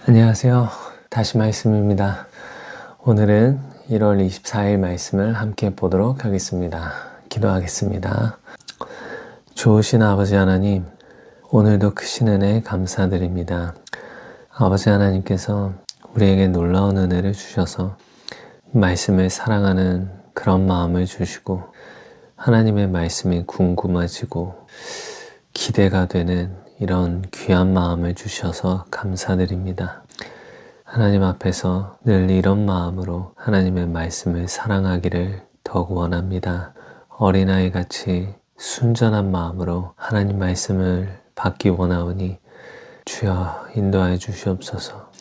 안녕하세요. 다시 말씀입니다. 오늘은 1월 24일 말씀을 함께 보도록 하겠습니다. 기도하겠습니다. 좋으신 아버지 하나님, 오늘도 크신 은혜 감사드립니다. 아버지 하나님께서 우리에게 놀라운 은혜를 주셔서 말씀을 사랑하는 그런 마음을 주시고 하나님의 말씀이 궁금해지고 기대가 되는 이런 귀한 마음을 주셔서 감사드립니다. 하나님 앞에서 늘 이런 마음으로 하나님의 말씀을 사랑하기를 더욱 원합니다. 어린아이 같이 순전한 마음으로 하나님 말씀을 받기 원하오니 주여 인도하여 주시옵소서.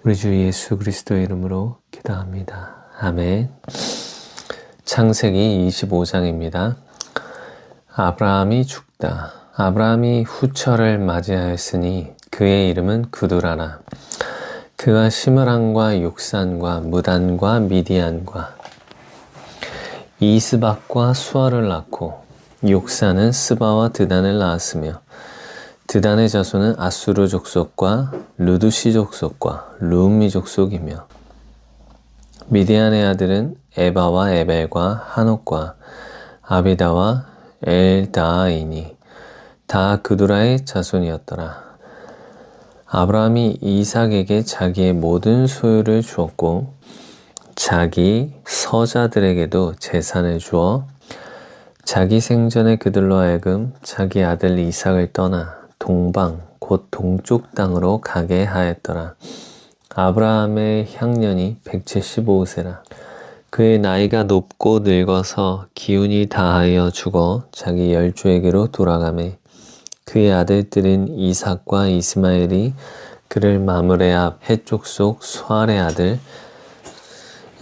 우리 주 예수 그리스도 이름으로 기도합니다. 아멘. 창세기 25장입니다. 아브라함이 죽다. 아브라함이 후처를 맞이하였으니 그의 이름은 그두라라. 그가 시므란과 욕산과 무단과 미디안과 이스박과 수아를 낳고 욕산은 스바와 드단을 낳았으며 드단의 자손은 아수르 족속과 르두시 족속과 르움미 족속이며 미디안의 아들은 에바와 에벨과 한옥과 아비다와 엘다아이니 다 그두라의 자손이었더라. 아브라함이 이삭에게 자기의 모든 소유를 주었고 자기 서자들에게도 재산을 주어 자기 생전에 그들로 하여금 자기 아들 이삭을 떠나 동방 곧 동쪽 땅으로 가게 하였더라. 아브라함의 향년이 175세라. 그의 나이가 높고 늙어서 기운이 다하여 죽어 자기 열조에게로 돌아가매 그의 아들들인 이삭과 이스마엘이 그를 마므레 앞 헷족속 수알의 아들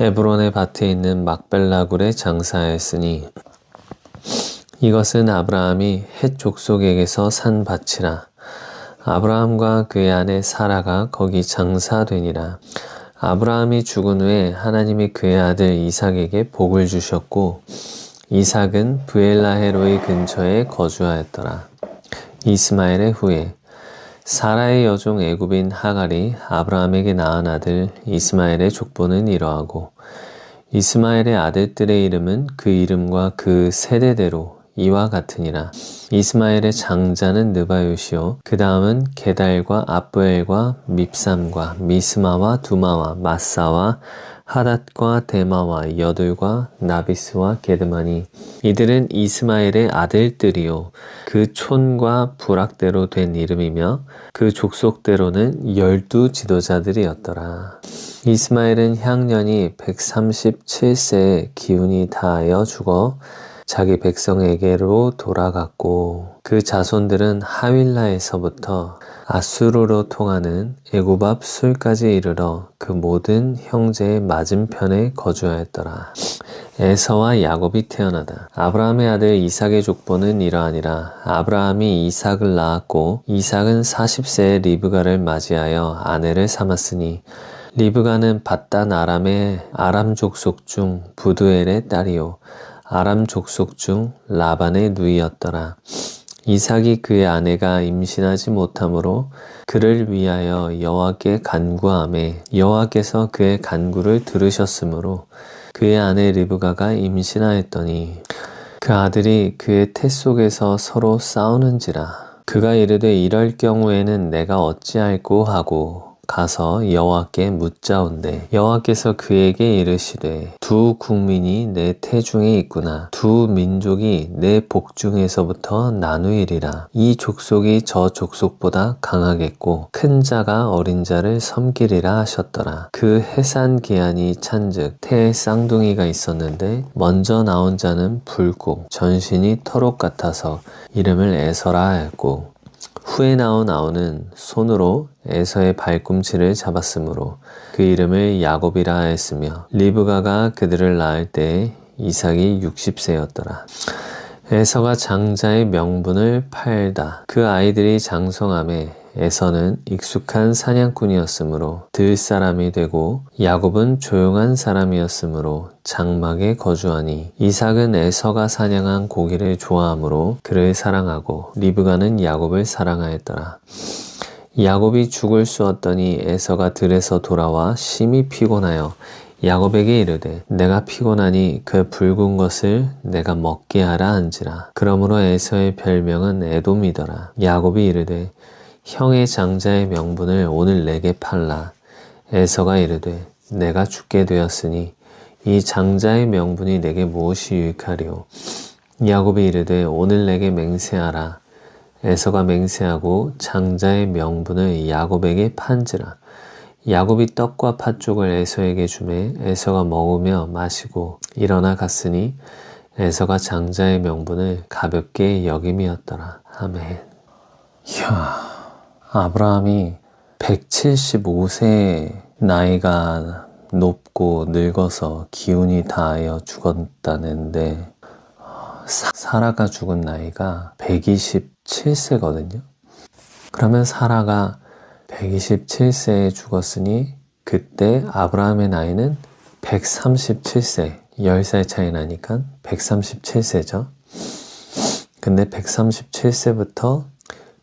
에브론의 밭에 있는 막벨라굴에 장사하였으니 이것은 아브라함이 헷족속에게서 산 밭이라. 아브라함과 그의 아내 사라가 거기 장사되니라. 아브라함이 죽은 후에 하나님이 그의 아들 이삭에게 복을 주셨고 이삭은 브엘라헤로의 근처에 거주하였더라. 이스마엘의 후에 사라의 여종 애굽인 하갈이 아브라함에게 낳은 아들 이스마엘의 족보는 이러하고 이스마엘의 아들들의 이름은 그 이름과 그 세대대로 이와 같으니라. 이스마엘의 장자는 느바요시요 그 다음은 게달과 압부엘과 밉삼과 미스마와 두마와 마사와 하닷과 데마와 여둘과 나비스와 게드마니 이들은 이스마엘의 아들들이요 그 촌과 부락대로 된 이름이며 그 족속대로는 12 지도자들이었더라. 이스마엘은 향년이 137세에 기운이 다하여 죽어 자기 백성에게로 돌아갔고 그 자손들은 하윌라에서부터 아수르로 통하는 애굽 앞 술까지 이르러 그 모든 형제의 맞은편에 거주하였더라. 에서와 야곱이 태어나다. 아브라함의 아들 이삭의 족보는 이러하니라. 아브라함이 이삭을 낳았고 이삭은 40세에 리브가를 맞이하여 아내를 삼았으니 리브가는 밧단 아람의 아람 족속 중 부두엘의 딸이요 아람 족속 중 라반의 누이였더라. 이삭이 그의 아내가 임신하지 못하므로 그를 위하여 여호와께 간구하매 여호와께서 그의 간구를 들으셨으므로 그의 아내 리브가가 임신하였더니 그 아들이 그의 태 속에서 서로 싸우는지라. 그가 이르되 이럴 경우에는 내가 어찌할꼬 하고 가서 여호와께 묻자온대 여호와께서 그에게 이르시되 두 국민이 내 태중에 있구나. 두 민족이 내 복중에서부터 나누이리라. 이 족속이 저 족속보다 강하겠고 큰 자가 어린 자를 섬기리라 하셨더라. 그 해산 기한이 찬즉 태에 쌍둥이가 있었는데 먼저 나온 자는 붉고 전신이 털옷 같아서 이름을 에서라 하였고 후에 나온 아우는 손으로 에서의 발꿈치를 잡았으므로 그 이름을 야곱이라 하였으며 리브가가 그들을 낳을 때에 이삭이 60세였더라. 에서가 장자의 명분을 팔다. 그 아이들이 장성함에 에서는 익숙한 사냥꾼이었으므로 들 사람이 되고 야곱은 조용한 사람이었으므로 장막에 거주하니 이삭은 에서가 사냥한 고기를 좋아하므로 그를 사랑하고 리브가는 야곱을 사랑하였더라. 야곱이 죽을 쑤었더니 에서가 들에서 돌아와 심히 피곤하여 야곱에게 이르되 내가 피곤하니 그 붉은 것을 내가 먹게 하라 한지라. 그러므로 에서의 별명은 에돔이더라. 야곱이 이르되 형의 장자의 명분을 오늘 내게 팔라. 에서가 이르되 내가 죽게 되었으니 이 장자의 명분이 내게 무엇이 유익하리요. 야곱이 이르되 오늘 내게 맹세하라. 에서가 맹세하고 장자의 명분을 야곱에게 판지라. 야곱이 떡과 팥죽을 에서에게 주매 에서가 먹으며 마시고 일어나 갔으니 에서가 장자의 명분을 가볍게 여김이었더라. 아멘. 이야, 아브라함이 175세 나이가 높고 늙어서 기운이 다하여 죽었다는데 사라가 죽은 나이가 127세거든요. 그러면 사라가 127세에 죽었으니 그때 아브라함의 나이는 137세, 10살 차이 나니까 137세죠. 근데 137세부터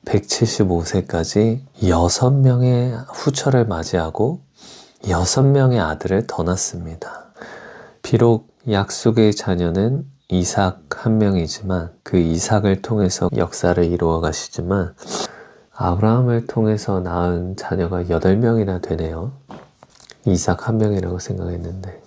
175세까지 6명의 후처를 맞이하고 6명의 아들을 더 낳습니다. 비록 약속의 자녀는 이삭 한 명이지만 그 이삭을 통해서 역사를 이루어 가시지만 아브라함을 통해서 낳은 자녀가 8명이나 되네요. 이삭 한 명이라고 생각했는데.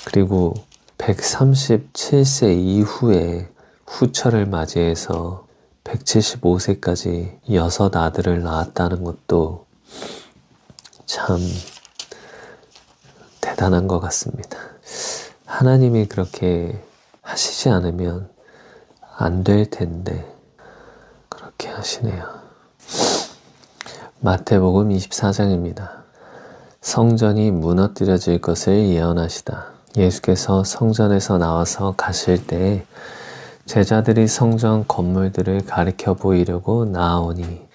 그리고 137세 이후에 후처를 맞이해서 175세까지 6 아들을 낳았다는 것도 참 대단한 것 같습니다. 하나님이 그렇게 하시지 않으면 안 될 텐데 그렇게 하시네요. 마태복음 24장입니다. 성전이 무너뜨려질 것을 예언하시다. 예수께서 성전에서 나와서 가실 때에 제자들이 성전 건물들을 가리켜 보이려고 나아오니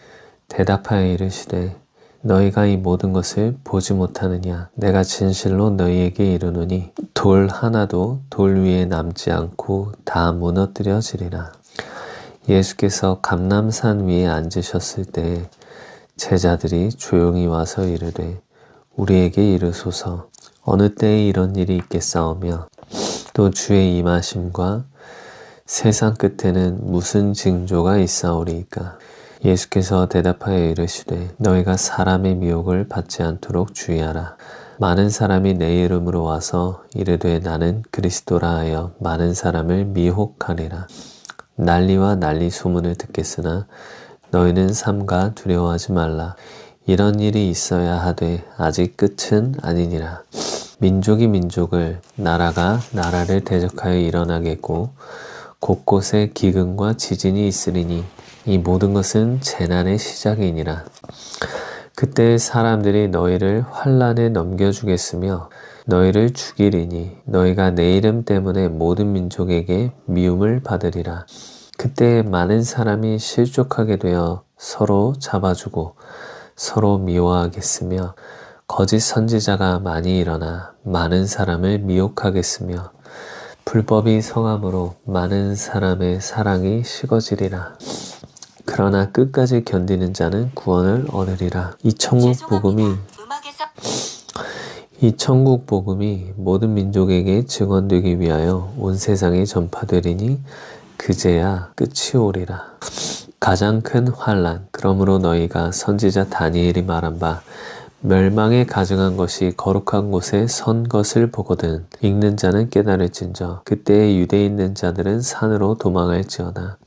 대답하여 이르시되 너희가 이 모든 것을 보지 못하느냐? 내가 진실로 너희에게 이르노니 돌 하나도 돌 위에 남지 않고 다 무너뜨려지리라. 예수께서 감람산 위에 앉으셨을 때 제자들이 조용히 와서 이르되 우리에게 이르소서 어느 때에 이런 일이 있겠사오며 또 주의 임하심과 세상 끝에는 무슨 징조가 있사오리이까. 예수께서 대답하여 이르시되 너희가 사람의 미혹을 받지 않도록 주의하라. 많은 사람이 내 이름으로 와서 이르되 나는 그리스도라 하여 많은 사람을 미혹하리라. 난리와 난리 소문을 듣겠으나 너희는 삼가 두려워하지 말라. 이런 일이 있어야 하되 아직 끝은 아니니라. 민족이 민족을 나라가 나라를 대적하여 일어나겠고 곳곳에 기근과 지진이 있으리니 이 모든 것은 재난의 시작이니라. 그때 사람들이 너희를 환난에 넘겨주겠으며 너희를 죽이리니 너희가 내 이름 때문에 모든 민족에게 미움을 받으리라. 그때 많은 사람이 실족하게 되어 서로 잡아주고 서로 미워하겠으며 거짓 선지자가 많이 일어나 많은 사람을 미혹하겠으며 불법이 성함으로 많은 사람의 사랑이 식어지리라. 그러나 끝까지 견디는 자는 구원을 얻으리라. 이 천국 복음이 모든 민족에게 증언되기 위하여 온 세상에 전파되리니 그제야 끝이 오리라. 가장 큰 환난. 그러므로 너희가 선지자 다니엘이 말한 바 멸망에 가증한 것이 거룩한 곳에 선 것을 보거든 읽는 자는 깨달을진저 그때에 유대에 있는 자들은 산으로 도망할지어다.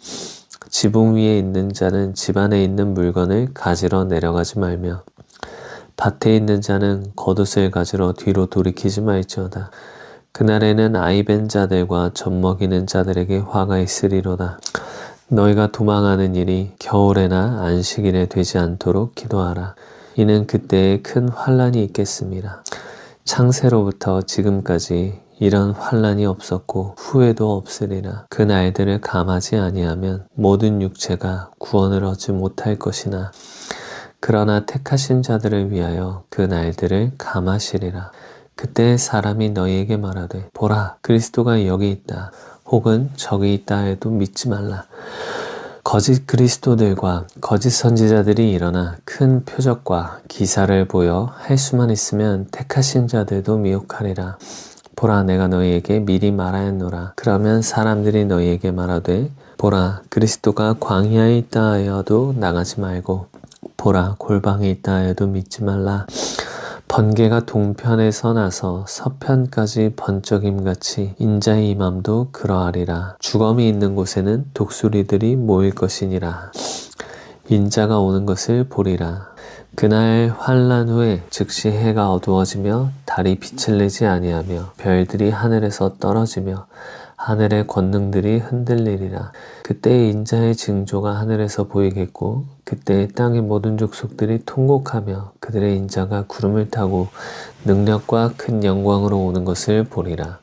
지붕 위에 있는 자는 집 안에 있는 물건을 가지러 내려가지 말며 밭에 있는 자는 겉옷을 가지러 뒤로 돌이키지 말지어다. 그날에는 아이벤 자들과 젖먹이는 자들에게 화가 있으리로다. 너희가 도망하는 일이 겨울에나 안식일에 되지 않도록 기도하라. 이는 그때에 큰 환난이 있겠습니다. 창세로부터 지금까지 이런 환난이 없었고 후에도 없으리라. 그 날들을 감하지 아니하면 모든 육체가 구원을 얻지 못할 것이나 그러나 택하신 자들을 위하여 그 날들을 감하시리라. 그때 사람이 너희에게 말하되 보라 그리스도가 여기 있다 혹은 저기 있다 해도 믿지 말라. 거짓 그리스도들과 거짓 선지자들이 일어나 큰 표적과 기사를 보여 할 수만 있으면 택하신 자들도 미혹하리라. 보라, 내가 너희에게 미리 말하였노라. 그러면 사람들이 너희에게 말하되 보라, 그리스도가 광야에 있다 하여도 나가지 말고 보라, 골방에 있다 하여도 믿지 말라. 번개가 동편에서 나서 서편까지 번쩍임같이 인자의 임함도 그러하리라. 주검이 있는 곳에는 독수리들이 모일 것이니라. 인자가 오는 것을 보리라. 그날 환난 후에 즉시 해가 어두워지며 달이 빛을 내지 아니하며 별들이 하늘에서 떨어지며 하늘의 권능들이 흔들리리라. 그때 인자의 징조가 하늘에서 보이겠고 그때 땅의 모든 족속들이 통곡하며 그들의 인자가 구름을 타고 능력과 큰 영광으로 오는 것을 보리라.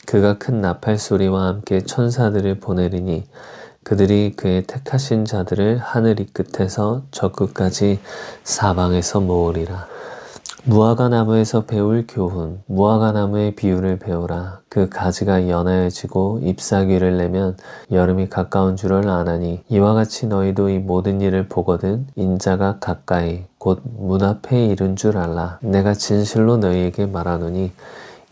그가 큰 나팔 소리와 함께 천사들을 보내리니 그들이 그의 택하신 자들을 하늘 이 끝에서 저 끝까지 사방에서 모으리라. 무화과 나무에서 배울 교훈. 무화과 나무의 비유를 배우라. 그 가지가 연하여지고 잎사귀를 내면 여름이 가까운 줄을 아나니 이와 같이 너희도 이 모든 일을 보거든 인자가 가까이 곧 문 앞에 이른 줄 알라. 내가 진실로 너희에게 말하노니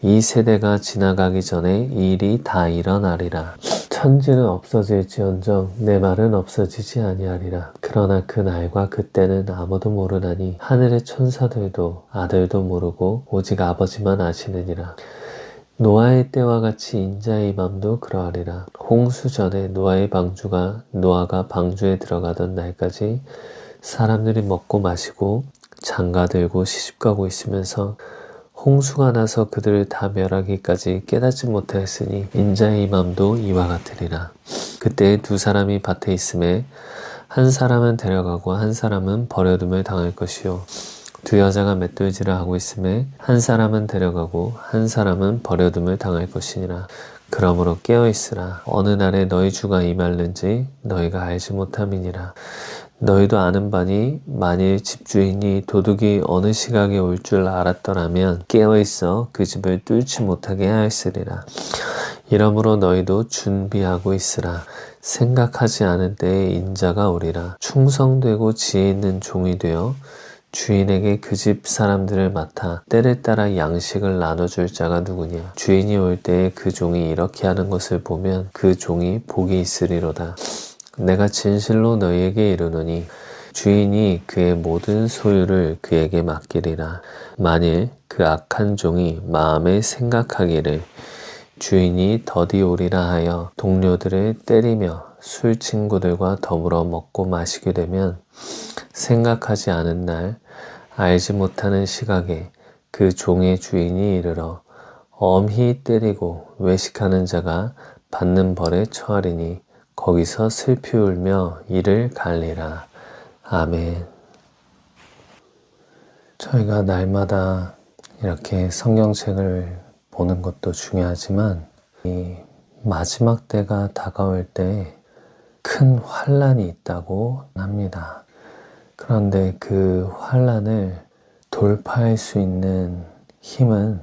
이 세대가 지나가기 전에 이 일이 다 일어나리라. 천지는 없어질지언정 내 말은 없어지지 아니하리라. 그러나 그 날과 그때는 아무도 모르나니 하늘의 천사들도 아들도 모르고 오직 아버지만 아시느니라. 노아의 때와 같이 인자의 임함도 그러하리라. 홍수 전에 노아의 방주가 노아가 방주에 들어가던 날까지 사람들이 먹고 마시고 장가들고 시집가고 있으면서 홍수가 나서 그들을 다 멸하기까지 깨닫지 못하였으니 인자의 임함도 이와 같으리라. 그때 두 사람이 밭에 있음에 한 사람은 데려가고 한 사람은 버려둠을 당할 것이요 두 여자가 맷돌질을 하고 있음에 한 사람은 데려가고 한 사람은 버려둠을 당할 것이니라. 그러므로 깨어있으라. 어느 날에 너희 주가 임할는지 너희가 알지 못함이니라. 너희도 아는 바니 만일 집주인이 도둑이 어느 시각에 올 줄 알았더라면 깨어있어 그 집을 뚫지 못하게 하였으리라. 이러므로 너희도 준비하고 있으라. 생각하지 않은 때에 인자가 오리라. 충성되고 지혜 있는 종이 되어 주인에게 그 집 사람들을 맡아 때를 따라 양식을 나눠줄 자가 누구냐. 주인이 올 때에 그 종이 이렇게 하는 것을 보면 그 종이 복이 있으리로다. 내가 진실로 너희에게 이르노니 주인이 그의 모든 소유를 그에게 맡기리라. 만일 그 악한 종이 마음에 생각하기를 주인이 더디 오리라 하여 동료들을 때리며 술 친구들과 더불어 먹고 마시게 되면 생각하지 않은 날 알지 못하는 시각에 그 종의 주인이 이르러 엄히 때리고 외식하는 자가 받는 벌에 처하리니 거기서 슬피 울며 이를 갈리라. 아멘. 저희가 날마다 이렇게 성경책을 보는 것도 중요하지만 이 마지막 때가 다가올 때 큰 환난이 있다고 합니다. 그런데 그 환난을 돌파할 수 있는 힘은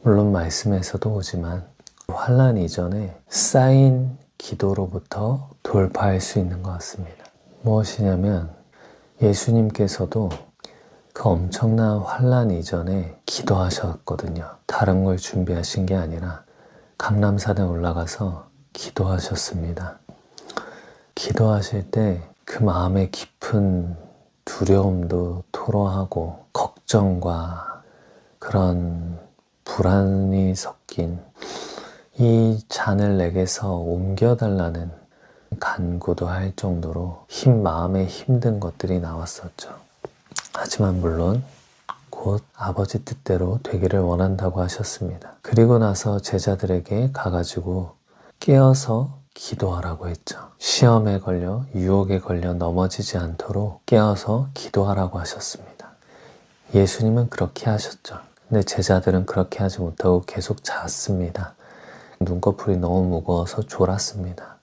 물론 말씀에서도 오지만 환난 이전에 쌓인 기도로부터 돌파할 수 있는 것 같습니다. 무엇이냐면 예수님께서도 그 엄청난 환난 이전에 기도하셨거든요. 다른 걸 준비하신 게 아니라 감람산에 올라가서 기도하셨습니다. 기도하실 때 그 마음의 깊은 두려움도 토로하고 걱정과 그런 불안이 섞인 이 잔을 내게서 옮겨달라는 간구도 할 정도로 마음에 힘든 것들이 나왔었죠. 하지만 물론 곧 아버지 뜻대로 되기를 원한다고 하셨습니다. 그리고 나서 제자들에게 가가지고 깨어서 기도하라고 했죠. 시험에 걸려 유혹에 걸려 넘어지지 않도록 깨어서 기도하라고 하셨습니다. 예수님은 그렇게 하셨죠. 근데 제자들은 그렇게 하지 못하고 계속 잤습니다. 눈꺼풀이 너무 무거워서 졸았습니다.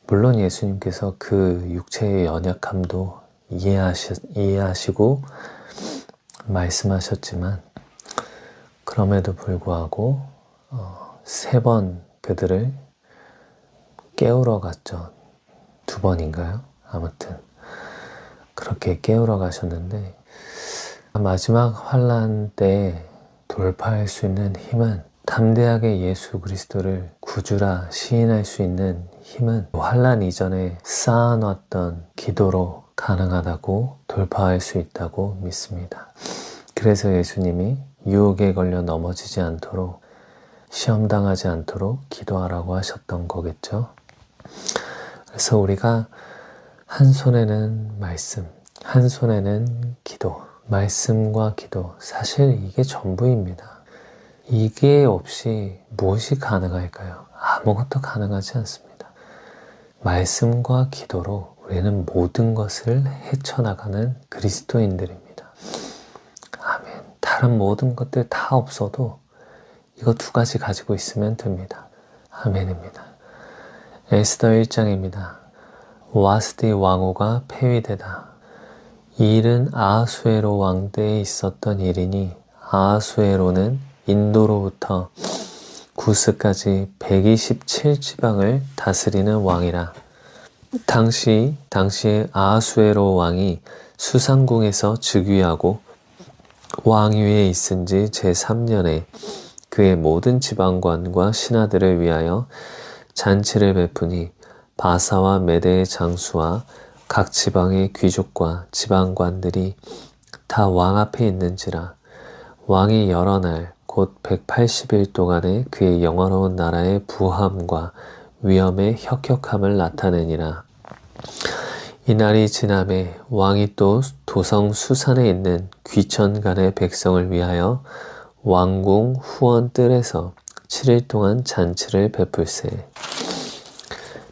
물론 예수님께서 그 육체의 연약함도 이해하시고 말씀하셨지만 그럼에도 불구하고 3번 그들을 깨우러 갔죠. 2번인가요? 아무튼 그렇게 깨우러 가셨는데, 마지막 환난 때 돌파할 수 있는 힘은, 담대하게 예수 그리스도를 구주라 시인할 수 있는 힘은 환난 이전에 쌓아놨던 기도로 가능하다고, 돌파할 수 있다고 믿습니다. 그래서 예수님이 유혹에 걸려 넘어지지 않도록, 시험당하지 않도록 기도하라고 하셨던 거겠죠. 그래서 우리가 한 손에는 말씀, 한 손에는 기도, 말씀과 기도, 사실 이게 전부입니다. 이게 없이 무엇이 가능할까요? 아무것도 가능하지 않습니다. 말씀과 기도로 우리는 모든 것을 헤쳐나가는 그리스도인들입니다. 아멘. 다른 모든 것들 다 없어도 이거 2가지 가지고 있으면 됩니다. 아멘입니다. 에스더 1장입니다. 와스디 왕후가 폐위되다. 이 일은 아하수에로 왕 때에 있었던 일이니, 아하수에로는 인도로부터 구스까지 127지방을 다스리는 왕이라. 당시에 아하수에로 왕이 수상궁에서 즉위하고 왕위에 있은 지 제3년에 그의 모든 지방관과 신하들을 위하여 잔치를 베푸니, 바사와 메대의 장수와 각 지방의 귀족과 지방관들이 다 왕 앞에 있는지라. 왕이 여러 날 곧 180일 동안에 그의 영화로운 나라의 부함과 위엄의 혁혁함을 나타내니라. 이날이 지남에 왕이 또 도성 수산에 있는 귀천간의 백성을 위하여 왕궁 후원 뜰에서 7일 동안 잔치를 베풀세.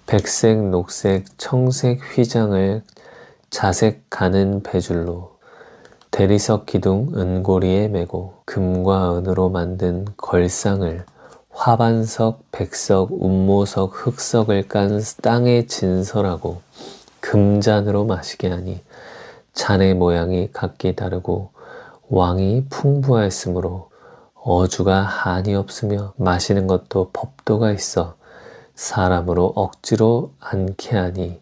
백색, 녹색, 청색 휘장을 자색 가는 배줄로 대리석 기둥 은고리에 메고 금과 은으로 만든 걸상을 화반석, 백석, 운모석, 흑석을 깐 땅에 진설하고 금잔으로 마시게 하니, 잔의 모양이 각기 다르고 왕이 풍부하였으므로 어주가 한이 없으며 마시는 것도 법도가 있어 사람으로 억지로 않게 하니,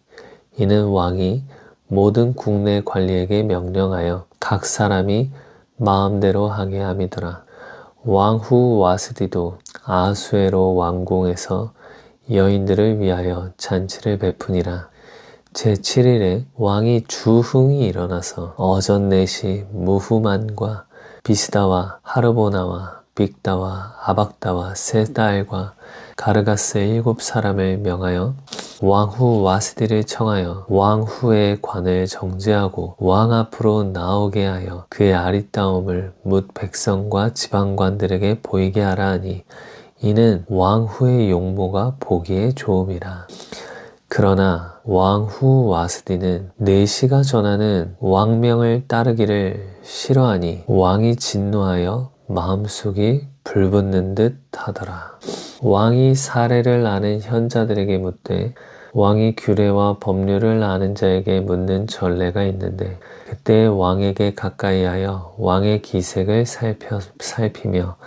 이는 왕이 모든 국내 관리에게 명령하여 각 사람이 마음대로 하게 함이더라. 왕후 와스디도 아하수에로 왕궁에서 여인들을 위하여 잔치를 베푸니라. 제7일에 왕이 주흥이 일어나서 어전 넷이 무후만과 비스다와 하르보나와 빅다와 아박다와 세달과 가르가스 7사람을 명하여 왕후 와스디를 청하여 왕후의 관을 정죄하고 왕 앞으로 나오게 하여 그의 아리따움을 뭇 백성과 지방관들에게 보이게 하라 하니, 이는 왕후의 용모가 보기에 좋음이라. 그러나 왕후 와스디는 내시가 전하는 왕명을 따르기를 싫어하니 왕이 진노하여 마음속이 불붙는 듯 하더라. 왕이 사례를 아는 현자들에게 묻되 왕이 규례와 법률을 아는 자에게 묻는 전례가 있는데, 그때 왕에게 가까이하여 왕의 기색을 살피며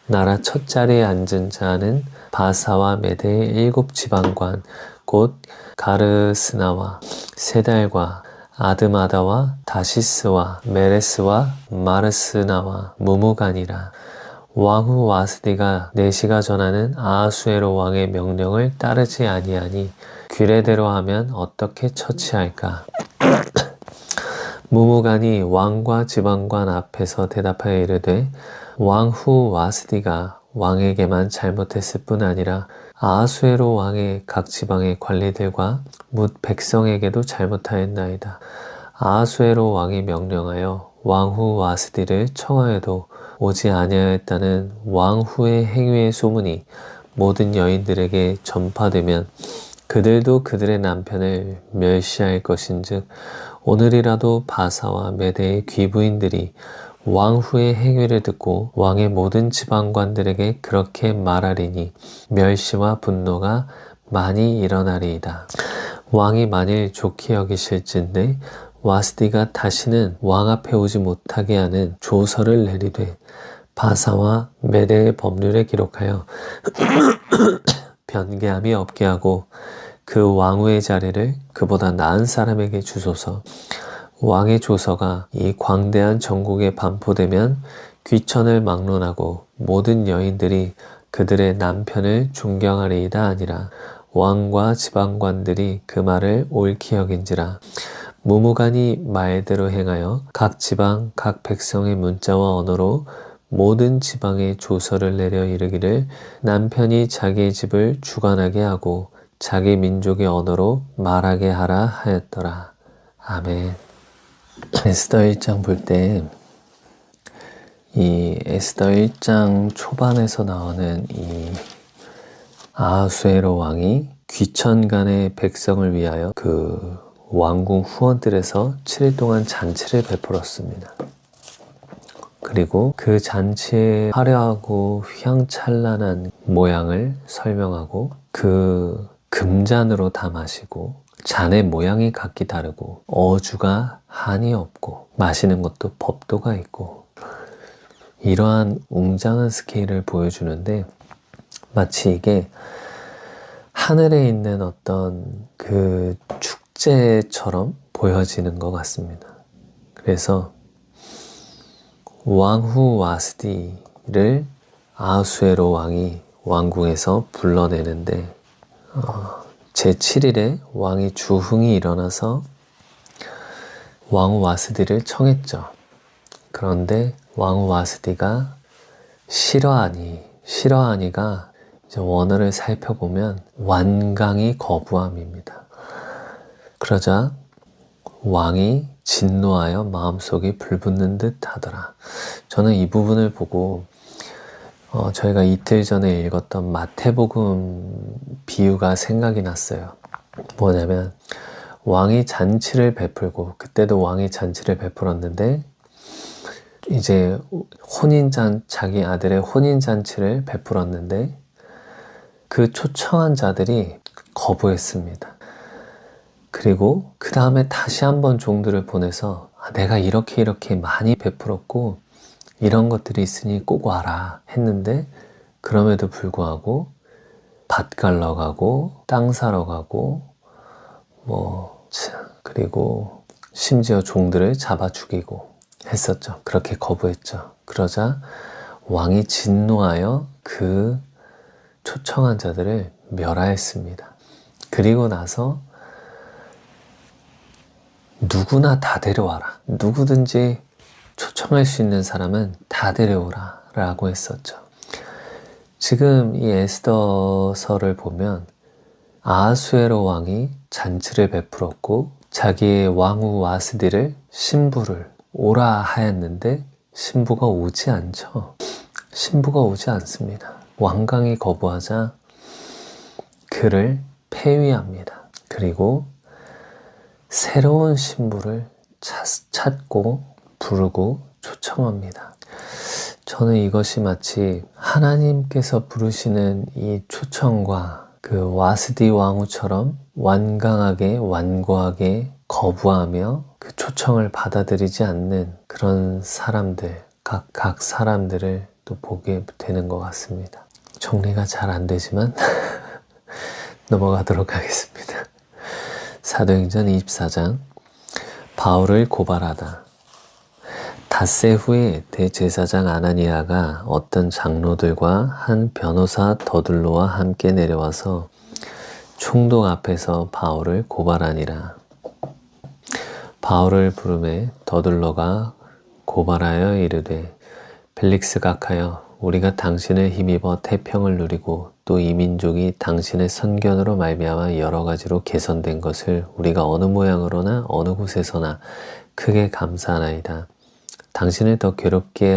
나라 첫 자리에 앉은 자는 바사와 메대의 7지방관 곧 가르스나와 세달과 아드마다와 다시스와 메레스와 마르스나와 무무간이라. 왕후 와스디가 내시가 전하는 아하수에로 왕의 명령을 따르지 아니하니 규례대로 하면 어떻게 처치할까? 무무간이 왕과 지방관 앞에서 대답하여 이르되, 왕후 와스디가 왕에게만 잘못했을 뿐 아니라 아하수에로 왕의 각 지방의 관리들과 뭇 백성에게도 잘못하였나이다. 아하수에로 왕이 명령하여 왕후 와스디를 청하여도 오지 아니하였다는 왕후의 행위의 소문이 모든 여인들에게 전파되면 그들도 그들의 남편을 멸시할 것인즉, 오늘이라도 바사와 메대의 귀부인들이 왕후의 행위를 듣고 왕의 모든 지방관들에게 그렇게 말하리니 멸시와 분노가 많이 일어나리이다. 왕이 만일 좋게 여기실진데 와스디가 다시는 왕 앞에 오지 못하게 하는 조서를 내리되 바사와 메대의 법률에 기록하여 변개함이 없게 하고 그 왕후의 자리를 그보다 나은 사람에게 주소서. 왕의 조서가 이 광대한 전국에 반포되면 귀천을 막론하고 모든 여인들이 그들의 남편을 존경하리이다 하니라. 왕과 지방관들이 그 말을 옳게 여긴지라. 무무간이 말대로 행하여 각 지방 각 백성의 문자와 언어로 모든 지방에 조서를 내려 이르기를 남편이 자기의 집을 주관하게 하고 자기 민족의 언어로 말하게 하라 하였더라. 아멘. 에스더 1장 볼 때 이 에스더 1장 초반에서 나오는 이 아하수에로 왕이 귀천간의 백성을 위하여 그 왕궁 후원들에서 7일 동안 잔치를 베풀었습니다. 그리고 그 잔치의 화려하고 휘황찬란한 모양을 설명하고 그 금잔으로 다 마시고 잔의 모양이 각기 다르고 어주가 한이 없고 마시는 것도 법도가 있고 이러한 웅장한 스케일을 보여주는데 마치 이게 하늘에 있는 어떤 그 축제처럼 보여지는 것 같습니다. 그래서 왕후 와스디를 아하수에로 왕이 왕궁에서 불러내는데 제7일에 왕이 주흥이 일어나서 왕후 와스디를 청했죠. 그런데 왕후 와스디가 싫어하니가 이제 원어를 살펴보면 완강히 거부함입니다. 그러자 왕이 진노하여 마음속이 불붙는 듯 하더라. 저는 이 부분을 보고 저희가 이틀 전에 읽었던 마태복음 비유가 생각이 났어요. 뭐냐면 왕이 잔치를 베풀고 그때도 왕이 잔치를 베풀었는데 이제 자기 아들의 혼인잔치를 베풀었는데 그 초청한 자들이 거부했습니다. 그리고 그 다음에 다시 한번 종들을 보내서 내가 이렇게 많이 베풀었고 이런 것들이 있으니 꼭 와라 했는데 그럼에도 불구하고 밭 갈러 가고 땅 사러 가고 그리고 심지어 종들을 잡아 죽이고 했었죠. 그렇게 거부했죠. 그러자 왕이 진노하여 그 초청한 자들을 멸하였습니다. 그리고 나서 누구나 다 데려와라. 누구든지 초청할 수 있는 사람은 다 데려오라 라고 했었죠. 지금 이 에스더서를 보면 아하수에로 왕이 잔치를 베풀었고 자기의 왕후 와스디를 신부를 오라 하였는데 신부가 오지 않죠. 신부가 오지 않습니다. 완강히 거부하자 그를 폐위합니다. 그리고 새로운 신부를 찾고 부르고 초청합니다. 저는 이것이 마치 하나님께서 부르시는 이 초청과 그 와스디 왕후처럼 완고하게 거부하며 그 초청을 받아들이지 않는 그런 사람들, 각 사람들을 또 보게 되는 것 같습니다. 정리가 잘 안 되지만 넘어가도록 하겠습니다. 사도행전 24장 바울을 고발하다. 닷새 후에 대제사장 아나니아가 어떤 장로들과 한 변호사 더둘로와 함께 내려와서 총독 앞에서 바울을 고발하니라. 바울을 부르매 더둘로가 고발하여 이르되 벨릭스 각하여 우리가 당신을 힘입어 태평을 누리고 또 이 민족이 당신의 선견으로 말미암아 여러 가지로 개선된 것을 우리가 어느 모양으로나 어느 곳에서나 크게 감사하나이다. 당신을 더 괴롭게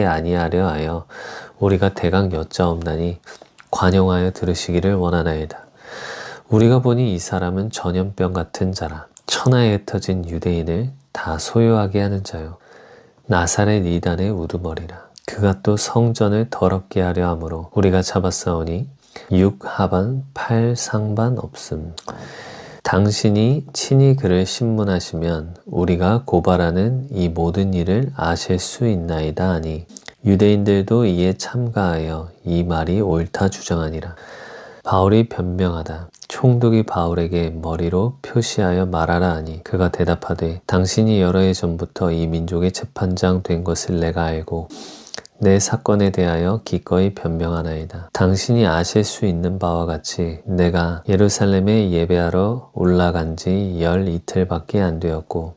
아니하려 하여 우리가 대강 여짜옵나니 관용하여 들으시기를 원하나이다. 우리가 보니 이 사람은 전염병 같은 자라. 천하에 흩어진 유대인을 다 소유하게 하는 자요. 나사렛 이단의 우두머리라. 그가 또 성전을 더럽게 하려 함으로 우리가 잡았사오니 6하반 8상반 없음. 당신이 친히 그를 신문하시면 우리가 고발하는 이 모든 일을 아실 수 있나이다 하니 유대인들도 이에 참가하여 이 말이 옳다 주장하니라. 바울이 변명하다. 총독이 바울에게 머리로 표시하여 말하라 하니 그가 대답하되 당신이 여러 해 전부터 이 민족의 재판장 된 것을 내가 알고 내 사건에 대하여 기꺼이 변명하나이다. 당신이 아실 수 있는 바와 같이 내가 예루살렘에 예배하러 올라간 지 열 이틀밖에 안 되었고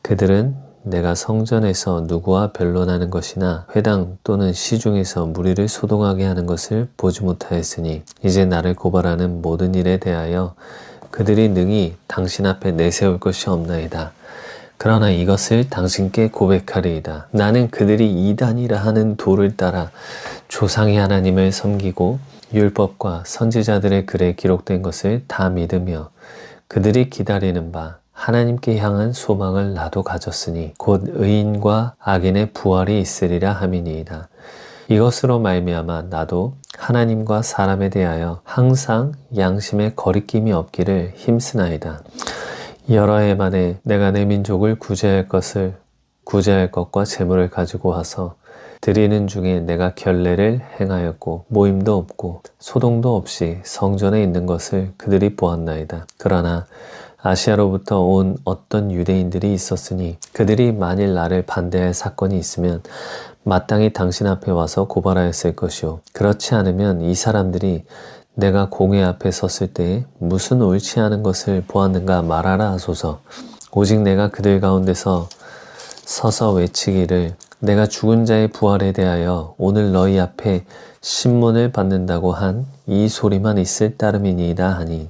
그들은 내가 성전에서 누구와 변론하는 것이나 회당 또는 시중에서 무리를 소동하게 하는 것을 보지 못하였으니 이제 나를 고발하는 모든 일에 대하여 그들이 능히 당신 앞에 내세울 것이 없나이다. 그러나 이것을 당신께 고백하리이다. 나는 그들이 이단이라 하는 도를 따라 조상의 하나님을 섬기고 율법과 선지자들의 글에 기록된 것을 다 믿으며 그들이 기다리는 바 하나님께 향한 소망을 나도 가졌으니 곧 의인과 악인의 부활이 있으리라 함이니이다. 이것으로 말미암아 나도 하나님과 사람에 대하여 항상 양심에 거리낌이 없기를 힘쓰나이다. 여러 해 만에 내가 내 민족을 구제할 것과 재물을 가지고 와서 드리는 중에 내가 결례를 행하였고 모임도 없고 소동도 없이 성전에 있는 것을 그들이 보았나이다. 그러나 아시아로부터 온 어떤 유대인들이 있었으니 그들이 만일 나를 반대할 사건이 있으면 마땅히 당신 앞에 와서 고발하였을 것이요. 그렇지 않으면 이 사람들이 내가 공회 앞에 섰을 때에 무슨 옳지 않은 것을 보았는가 말하라 하소서. 오직 내가 그들 가운데서 서서 외치기를 내가 죽은 자의 부활에 대하여 오늘 너희 앞에 신문을 받는다고 한 이 소리만 있을 따름이니이다 하니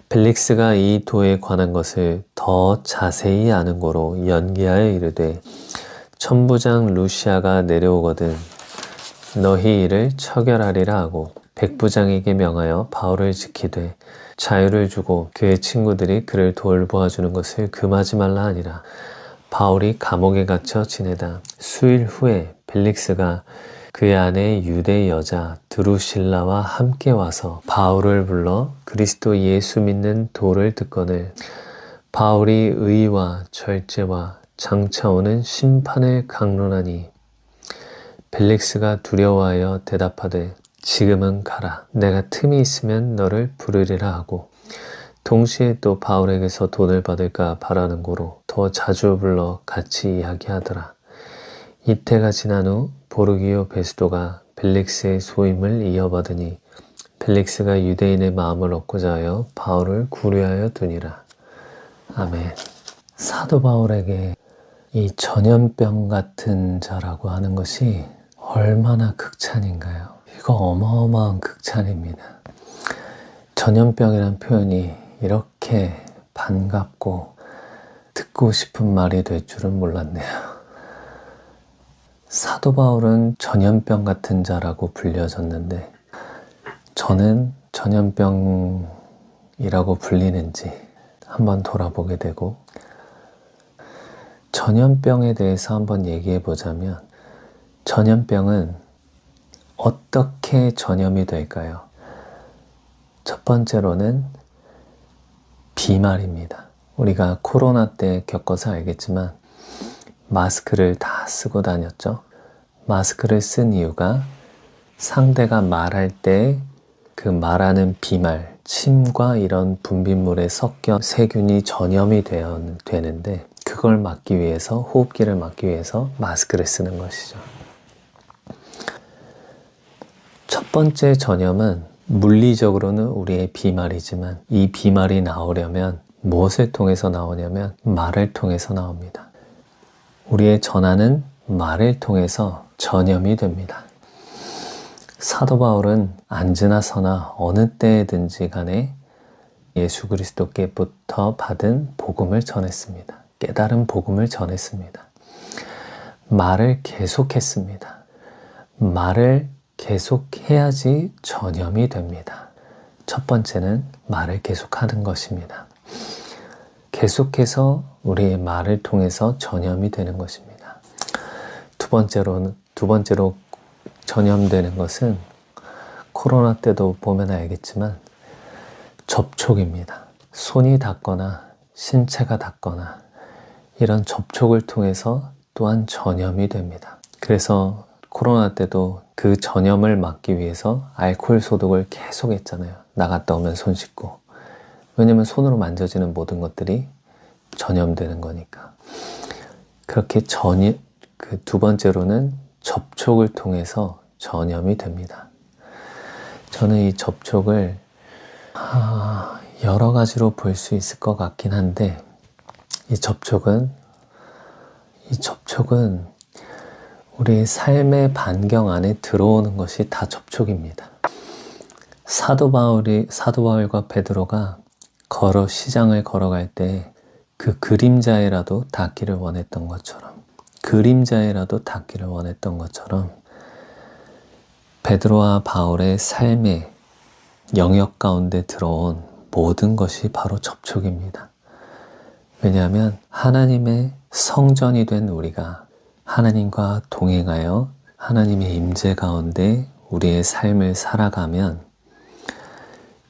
벨릭스가 이 도에 관한 것을 더 자세히 아는 고로 연기하여 이르되 천부장 루시아가 내려오거든 너희 이를 처결하리라 하고 백부장에게 명하여 바울을 지키되 자유를 주고 그의 친구들이 그를 돌보아주는 것을 금하지 말라 하니라. 바울이 감옥에 갇혀 지내다 수일 후에 벨릭스가 그의 아내 유대 여자 드루실라와 함께 와서 바울을 불러 그리스도 예수 믿는 도를 듣거늘 바울이 의와 절제와 장차 오는 심판을 강론하니 벨릭스가 두려워하여 대답하되 지금은 가라. 내가 틈이 있으면 너를 부르리라 하고 동시에 또 바울에게서 돈을 받을까 바라는 고로 더 자주 불러 같이 이야기하더라. 이태가 지난 후 보르기오 베스도가 벨릭스의 소임을 이어받으니 벨릭스가 유대인의 마음을 얻고자 하여 바울을 구류하여 두니라. 아멘. 사도 바울에게 이 전염병 같은 자라고 하는 것이 얼마나 극찬인가요? 이거 어마어마한 극찬입니다. 전염병이란 표현이 이렇게 반갑고 듣고 싶은 말이 될 줄은 몰랐네요. 사도 바울은 전염병 같은 자라고 불려졌는데 저는 전염병이라고 불리는지 한번 돌아보게 되고 전염병에 대해서 한번 얘기해 보자면 전염병은 어떻게 전염이 될까요? 첫 번째로는 비말입니다. 우리가 코로나 때 겪어서 알겠지만 마스크를 다 쓰고 다녔죠. 마스크를 쓴 이유가 상대가 말할 때 그 말하는 비말, 침과 이런 분비물에 섞여 세균이 전염이 되는데 그걸 막기 위해서 호흡기를 막기 위해서 마스크를 쓰는 것이죠. 첫 번째 전염은 물리적으로는 우리의 비말이지만 이 비말이 나오려면 무엇을 통해서 나오냐면 말을 통해서 나옵니다. 우리의 전하는 말을 통해서 전염이 됩니다. 사도 바울은 앉으나 서나 어느 때든지 간에 예수 그리스도께부터 받은 복음을 전했습니다. 깨달은 복음을 전했습니다. 말을 계속했습니다. 말을 계속해야지 전염이 됩니다. 첫 번째는 말을 계속하는 것입니다. 계속해서 우리의 말을 통해서 전염이 되는 것입니다. 두 번째로 전염되는 것은 코로나 때도 보면 알겠지만 접촉입니다. 손이 닿거나 신체가 닿거나 이런 접촉을 통해서 또한 전염이 됩니다. 그래서 코로나 때도 그 전염을 막기 위해서 알코올 소독을 계속 했잖아요. 나갔다 오면 손 씻고. 왜냐면 손으로 만져지는 모든 것들이 전염되는 거니까. 그렇게 그 두 번째로는 접촉을 통해서 전염이 됩니다. 저는 이 접촉을 여러 가지로 볼 수 있을 것 같긴 한데, 이 접촉은 우리 삶의 반경 안에 들어오는 것이 다 접촉입니다. 사도 바울과 베드로가 시장을 걸어갈 때 그 그림자에라도 닿기를 원했던 것처럼, 베드로와 바울의 삶의 영역 가운데 들어온 모든 것이 바로 접촉입니다. 왜냐하면 하나님의 성전이 된 우리가 하나님과 동행하여 하나님의 임재 가운데 우리의 삶을 살아가면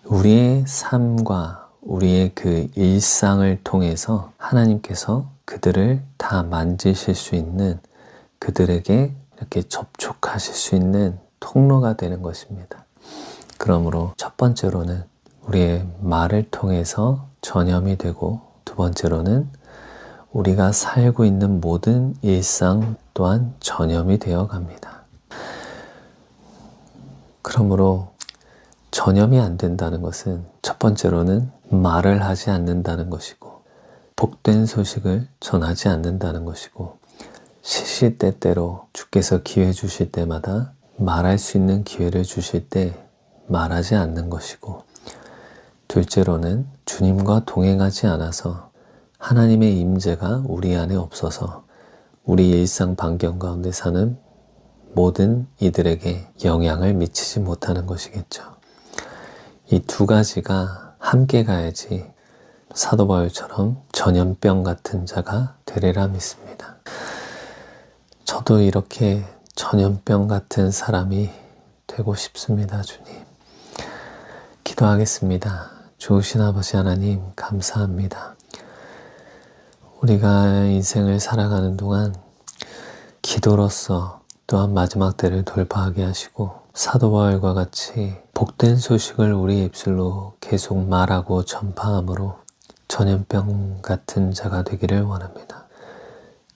우리의 삶과 우리의 그 일상을 통해서 하나님께서 그들을 다 만지실 수 있는, 그들에게 이렇게 접촉하실 수 있는 통로가 되는 것입니다. 그러므로 첫 번째로는 우리의 말을 통해서 전염이 되고, 두 번째로는 우리가 살고 있는 모든 일상 또한 전염이 되어 갑니다. 그러므로 전염이 안 된다는 것은 첫 번째로는 말을 하지 않는다는 것이고, 복된 소식을 전하지 않는다는 것이고, 시시때때로 주께서 기회 주실 때마다 말할 수 있는 기회를 주실 때 말하지 않는 것이고, 둘째로는 주님과 동행하지 않아서 하나님의 임재가 우리 안에 없어서 우리 일상 반경 가운데 사는 모든 이들에게 영향을 미치지 못하는 것이겠죠. 이 두 가지가 함께 가야지 사도 바울처럼 전염병 같은 자가 되리라 믿습니다. 저도 이렇게 전염병 같은 사람이 되고 싶습니다. 주님, 기도하겠습니다. 좋으신 아버지 하나님, 감사합니다. 우리가 인생을 살아가는 동안 기도로서 또한 마지막 때를 돌파하게 하시고, 사도 바울과 같이 복된 소식을 우리 입술로 계속 말하고 전파함으로 전염병 같은 자가 되기를 원합니다.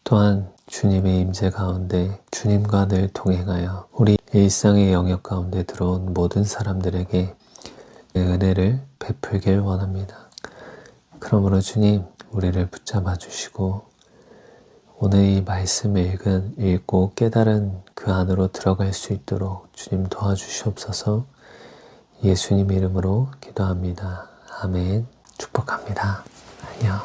또한 주님의 임재 가운데 주님과 늘 동행하여 우리 일상의 영역 가운데 들어온 모든 사람들에게 은혜를 베풀길 원합니다. 그러므로 주님, 우리를 붙잡아 주시고 오늘 이 말씀을 읽고 깨달은 그 안으로 들어갈 수 있도록 주님 도와주시옵소서. 예수님 이름으로 기도합니다. 아멘. 축복합니다. 안녕.